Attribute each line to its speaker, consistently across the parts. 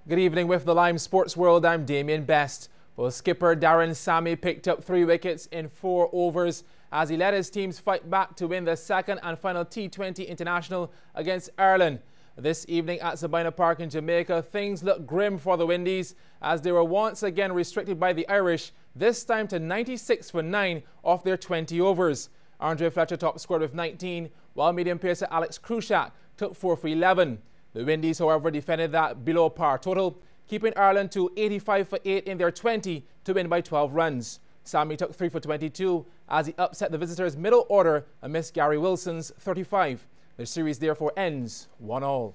Speaker 1: Good evening with the Lime Sports World. I'm Damien Best. Well, skipper Darren Sammy picked up 3 wickets in 4 overs as he led his teams fight back to win the second and final T20 International against Ireland. This evening at Sabina Park in Jamaica, things look grim for the Windies as they were once again restricted by the Irish, this time to 96 for 9 off their 20 overs. Andre Fletcher top scored with 19, while medium pacer Alex Krushak took 4 for 11. The Windies, however, defended that below par total, keeping Ireland to 85 for 8 in their 20 to win by 12 runs. Sammy took 3 for 22 as he upset the visitors' middle order amidst Gary Wilson's 35. The series therefore ends 1-1.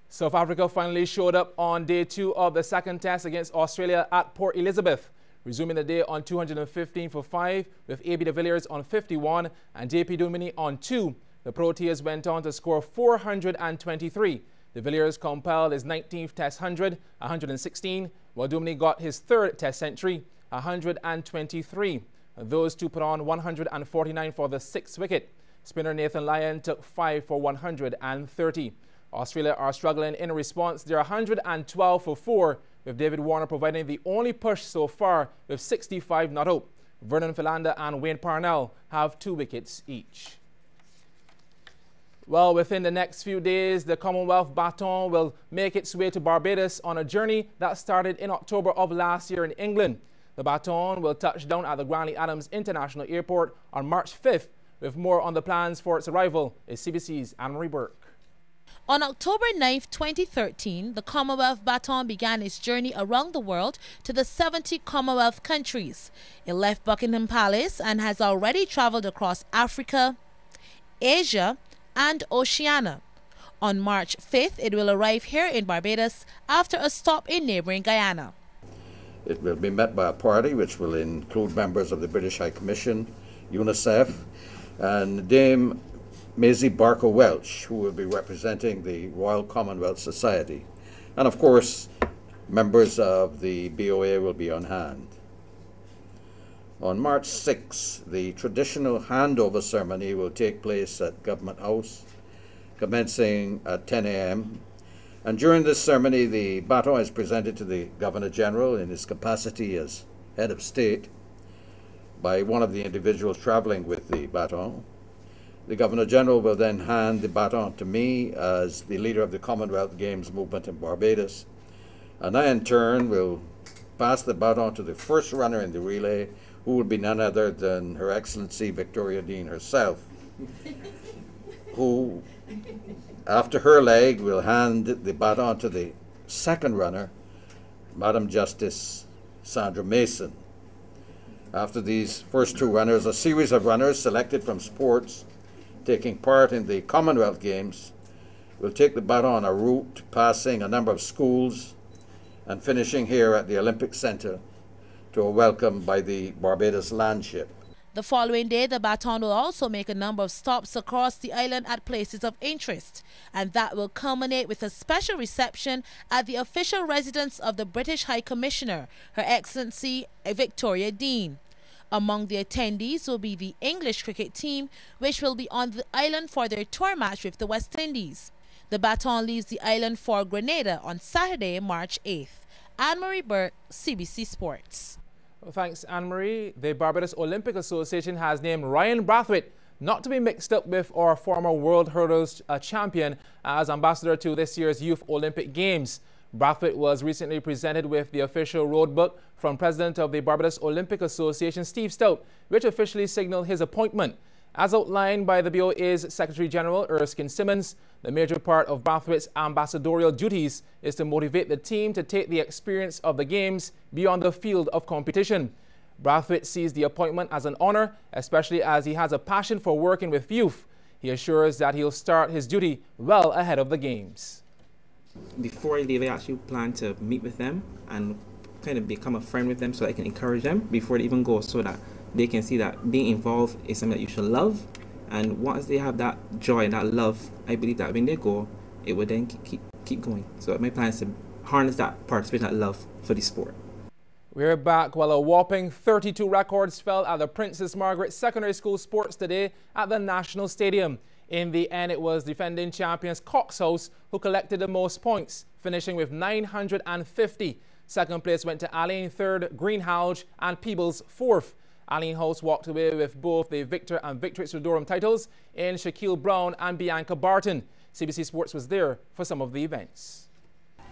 Speaker 1: South Africa finally showed up on day 2 of the second test against Australia at Port Elizabeth, resuming the day on 215 for 5 with A.B. de Villiers on 51 and J.P. Duminy on 2. The Proteas went on to score 423. De Villiers compiled his 19th Test 100, 116, while Duminy got his 3rd Test century, 123. Those two put on 149 for the 6th wicket. Spinner Nathan Lyon took 5 for 130. Australia are struggling in response. They're 112 for 4, with David Warner providing the only push so far with 65 not out. Vernon Philander and Wayne Parnell have 2 wickets each. Well, within the next few days, the Commonwealth baton will make its way to Barbados on a journey that started in October of last year in England. The baton will touch down at the Grantley Adams International Airport on March 5th. With more on the plans for its arrival is CBC's Anne-Marie Burke.
Speaker 2: On October 9, 2013, the Commonwealth baton began its journey around the world to the 70 Commonwealth countries. It left Buckingham Palace and has already traveled across Africa, Asia, and Oceania. On March 5th, it will arrive here in Barbados after a stop in neighboring Guyana.
Speaker 3: It will be met by a party which will include members of the British High Commission, UNICEF, and Dame Maisie Barker Welch, who will be representing the Royal Commonwealth Society. And of course, members of the BOA will be on hand. On March 6, the traditional handover ceremony will take place at Government House, commencing at 10 a.m. And during this ceremony, the baton is presented to the Governor-General in his capacity as head of state by one of the individuals traveling with the baton. The Governor-General will then hand the baton to me as the leader of the Commonwealth Games movement in Barbados. And I, in turn, will pass the baton to the first runner in the relay, who will be none other than Her Excellency Victoria Dean herself, who, after her leg, will hand the baton to the second runner, Madam Justice Sandra Mason. After these first 2 runners, a series of runners selected from sports taking part in the Commonwealth Games will take the baton on a route passing a number of schools and finishing here at the Olympic Centre to a welcome by the Barbados Landship.
Speaker 2: The following day, the baton will also make a number of stops across the island at places of interest, and that will culminate with a special reception at the official residence of the British High Commissioner, Her Excellency Victoria Dean. Among the attendees will be the English cricket team, which will be on the island for their tour match with the West Indies. The baton leaves the island for Grenada on Saturday, March 8th. Anne-Marie Burke, CBC Sports.
Speaker 1: Well, thanks, Anne-Marie. The Barbados Olympic Association has named Ryan Brathwaite, not to be mixed up with our former World Hurdles champion, as ambassador to this year's Youth Olympic Games. Brathwaite was recently presented with the official road book from President of the Barbados Olympic Association, Steve Stout, which officially signaled his appointment. As outlined by the BOA's Secretary General, Erskine Simmons, the major part of Brathwaite's ambassadorial duties is to motivate the team to take the experience of the Games beyond the field of competition. Brathwaite sees the appointment as an honor, especially as he has a passion for working with youth. He assures that he'll start his duty well ahead of the Games.
Speaker 4: Before I leave, I actually plan to meet with them and kind of become a friend with them so I can encourage them before they even go, so that they can see that being involved is something that you should love. And once they have that joy and that love, I believe that when they go, it will then keep going. So my plan is to harness that participation, that love for the sport.
Speaker 1: We're back. While a whopping 32 records fell at the Princess Margaret Secondary School Sports today at the National Stadium. In the end, it was defending champions Cox House who collected the most points, finishing with 950. Second place went to Aline, third Greenhalgh, and Peebles fourth. Aline House walked away with both the Victor and Victrix Rodorum titles in Shaquille Brown and Bianca Barton. CBC Sports was there for some of the events.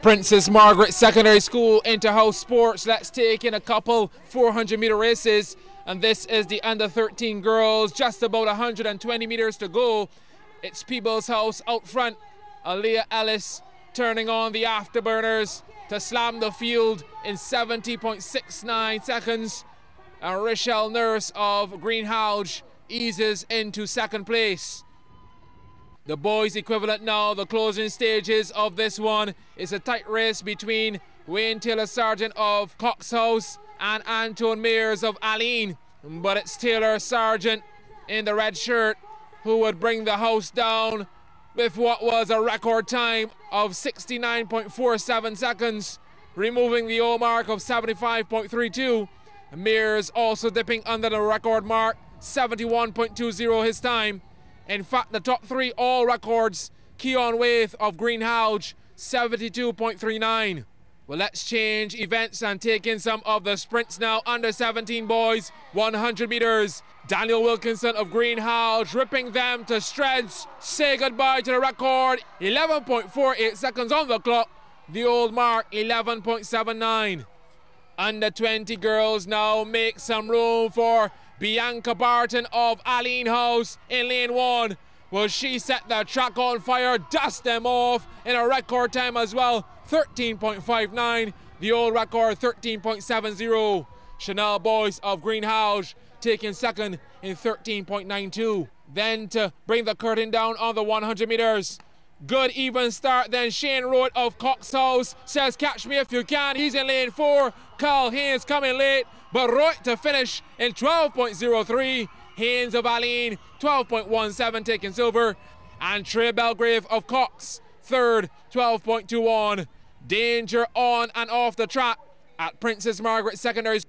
Speaker 1: Princess Margaret Secondary School Inter-House Sports. Let's take in a couple 400-meter races. And this is the under-13 girls, just about 120 meters to go. It's Peebles House out front. Aaliyah Ellis turning on the afterburners to slam the field in 70.69 seconds. And Rochelle Nurse of Greenhalgh eases into second place. The boys equivalent now, the closing stages of this one, is a tight race between Wayne Taylor Sargent of Cox House and Anton Mears of Aline. But it's Taylor Sargent in the red shirt who would bring the house down with what was a record time of 69.47 seconds, removing the old mark of 75.32. Mears also dipping under the record mark, 71.20 his time. In fact, the top three all records, Keon Waith of Greenhalgh, 72.39. Well, let's change events and take in some of the sprints now. Under 17 boys, 100 meters. Daniel Wilkinson of Greenhalgh ripping them to shreds. Say goodbye to the record. 11.48 seconds on the clock. The old mark, 11.79. Under 20 girls now make some room for Bianca Barton of Aline House in lane 1. Well, she set the track on fire, dust them off in a record time as well, 13.59. The old record, 13.70. Chanel Boyce of Greenhalgh taking second in 13.92. Then to bring the curtain down on the 100 meters. Good even start then. Shane Road of Cox House says, catch me if you can. He's in lane 4. Carl Haynes coming late, but Roy to finish in 12.03. Haynes of Aline, 12.17 taking silver. And Trey Belgrave of Cox, third, 12.21. Danger on and off the track at Princess Margaret Secondary.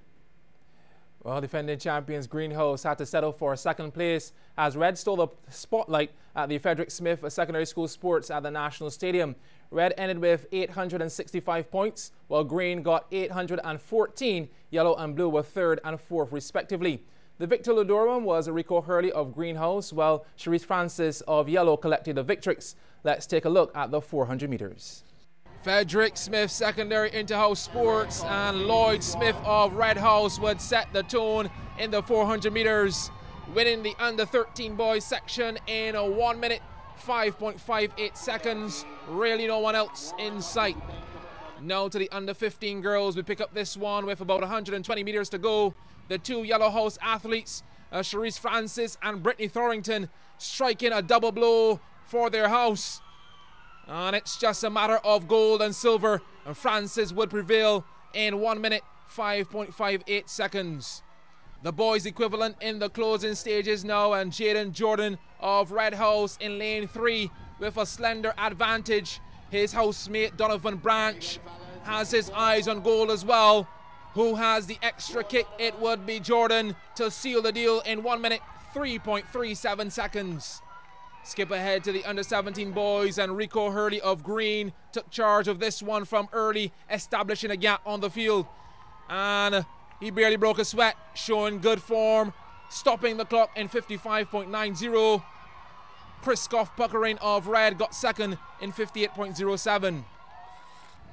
Speaker 1: Well, defending champions Greenhouse had to settle for second place as Red stole the spotlight at the Frederick Smith Secondary School Sports at the National Stadium. Red ended with 865 points, while Green got 814. Yellow and Blue were third and fourth, respectively. The victor Ludorum was Rico Hurley of Greenhouse, while Cherise Francis of Yellow collected the victrix. Let's take a look at the 400 meters. Frederick Smith Secondary Inter-House Sports and Lloyd Smith of Red House would set the tone in the 400 meters, winning the under 13 boys section in a 1 minute 5.58 seconds. Really no one else in sight. Now to the under 15 girls. We pick up this one with about 120 meters to go. The two Yellow House athletes, Cherise Francis and Brittany Thorington, striking a double blow for their house. And it's just a matter of gold and silver, and Francis would prevail in 1 minute 5.58 seconds. The boys equivalent in the closing stages now, and Jaden Jordan of Red House in lane 3 with a slender advantage. His housemate Donovan Branch has his eyes on gold as well. Who has the extra kick? It would be Jordan to seal the deal in 1 minute 3.37 seconds. Skip ahead to the under 17 boys, and Rico Hurley of Green took charge of this one from early, establishing a gap on the field. And he barely broke a sweat, showing good form, stopping the clock in 55.90. Kriskoff Puckering of Red got second in 58.07.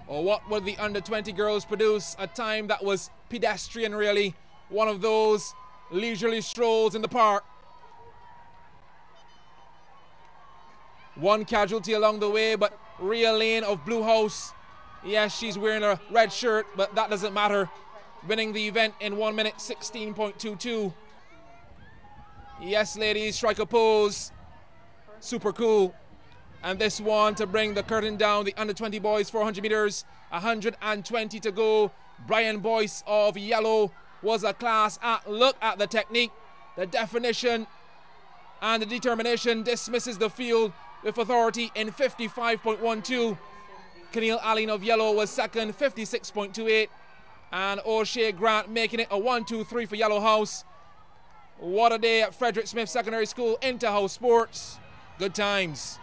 Speaker 1: Or what would the under 20 girls produce? A time that was pedestrian, really. One of those leisurely strolls in the park. One casualty along the way, but Rhea Lane of Blue House. Yes, she's wearing a red shirt, but that doesn't matter. Winning the event in 1 minute 16.22. Yes, ladies, strike a pose. Super cool. And this one to bring the curtain down, the under 20 boys 400 meters, 120 to go. Brian Boyce of Yellow was a class act. Look at the technique, the definition, and the determination. Dismisses the field with authority in 55.12. Keneal Allen of Yellow was second, 56.28. And O'Shea Grant making it a 1-2-3 for Yellow House. What a day at Frederick Smith Secondary School Inter-House Sports. Good times.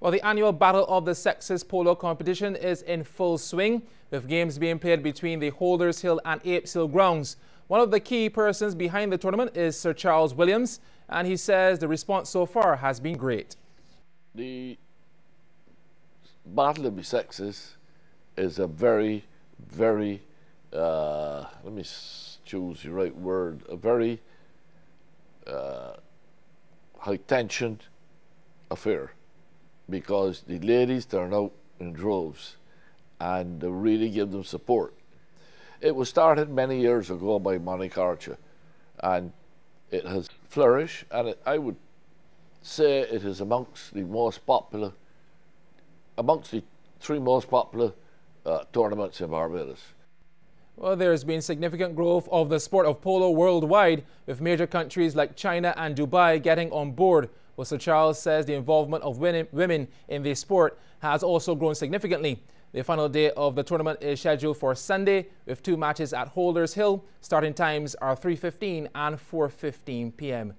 Speaker 1: Well, the annual Battle of the Sexes polo competition is in full swing, with games being played between the Holders Hill and Apes Hill grounds. One of the key persons behind the tournament is Sir Charles Williams, and he says the response so far has been great.
Speaker 5: The Battle of the Sexes is a very, very, let me choose the right word, a very high-tension affair, because the ladies turn out in droves and they really give them support. It was started many years ago by Monica Archer, and it has flourished, and I would say it is amongst the most popular, amongst the three most popular tournaments in Barbados.
Speaker 1: Well, there's been significant growth of the sport of polo worldwide, with major countries like China and Dubai getting on board. Well, Sir Charles says the involvement of women in the sport has also grown significantly. The final day of the tournament is scheduled for Sunday, with 2 matches at Holders Hill. Starting times are 3:15 and 4:15 p.m.